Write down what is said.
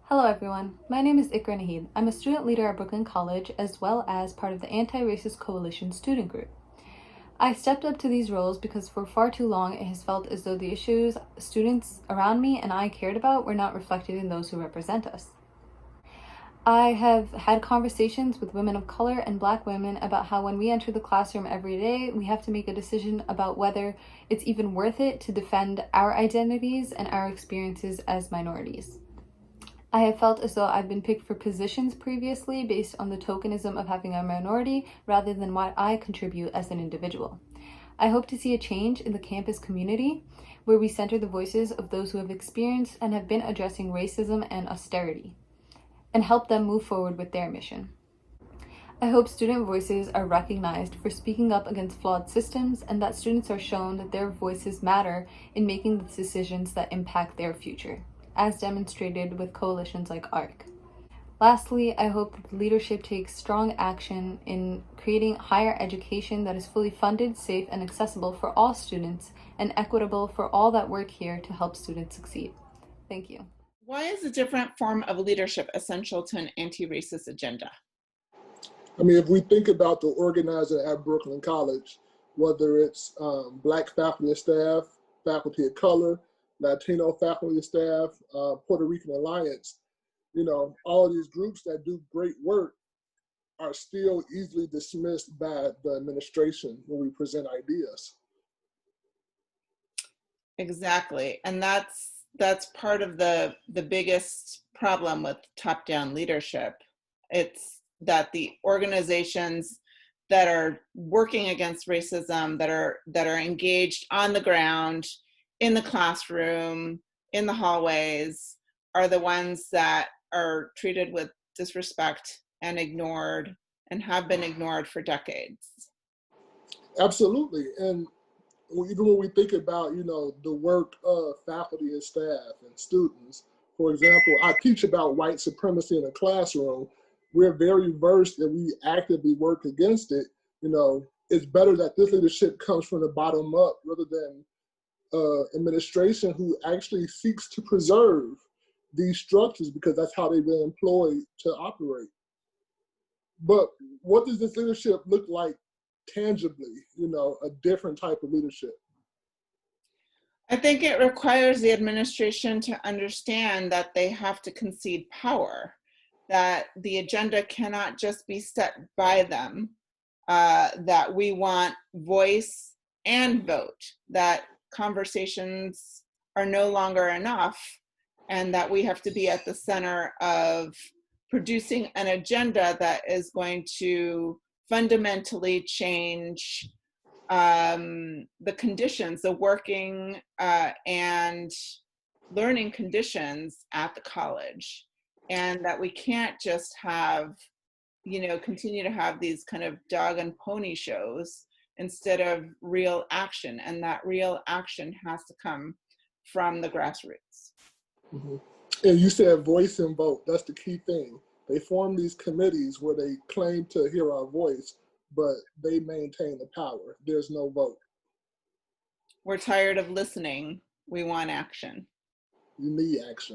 Hello everyone, my name is Ikra Nahid. I'm a student leader at Brooklyn College as well as part of the Anti-Racist Coalition student group. I stepped up to these roles because for far too long it has felt as though the issues students around me and I cared about were not reflected in those who represent us. I have had conversations with women of color and Black women about how when we enter the classroom every day, we have to make a decision about whether it's even worth it to defend our identities and our experiences as minorities. I have felt as though I've been picked for positions previously based on the tokenism of having a minority rather than what I contribute as an individual. I hope to see a change in the campus community where we center the voices of those who have experienced and have been addressing racism and austerity and help them move forward with their mission. I hope student voices are recognized for speaking up against flawed systems and that students are shown that their voices matter in making the decisions that impact their future, as demonstrated with coalitions like ARC. Lastly, I hope that the leadership takes strong action in creating higher education that is fully funded, safe, and accessible for all students and equitable for all that work here to help students succeed. Thank you. Why is a different form of leadership essential to an anti-racist agenda? I mean, if we think about the organizer at Brooklyn College, whether it's Black faculty and staff, faculty of color, Latino faculty and staff, Puerto Rican Alliance, all of these groups that do great work are still easily dismissed by the administration when we present ideas. Exactly, and that's part of the biggest problem with top-down leadership. It's that the organizations that are working against racism, that are engaged on the ground, in the classroom, in the hallways, are the ones that are treated with disrespect and ignored and have been ignored for decades. Absolutely. And even when we think about, the work of faculty and staff and students, for example, I teach about white supremacy in a classroom. We're very versed and we actively work against it. It's better that this leadership comes from the bottom up rather than administration who actually seeks to preserve these structures because that's how they've been employed to operate. But what does this leadership look like tangibly, a different type of leadership? I think it requires the administration to understand that they have to concede power, that the agenda cannot just be set by them, that we want voice and vote, that conversations are no longer enough, and that we have to be at the center of producing an agenda that is going to fundamentally change the conditions, the working and learning conditions at the college, and that we can't just have, continue to have these kind of dog and pony shows instead of real action, and that real action has to come from the grassroots. Mm-hmm. And you said voice and vote. That's the key thing. They form these committees where they claim to hear our voice, but they maintain the power. There's no vote. We're tired of listening. We want action. You need action.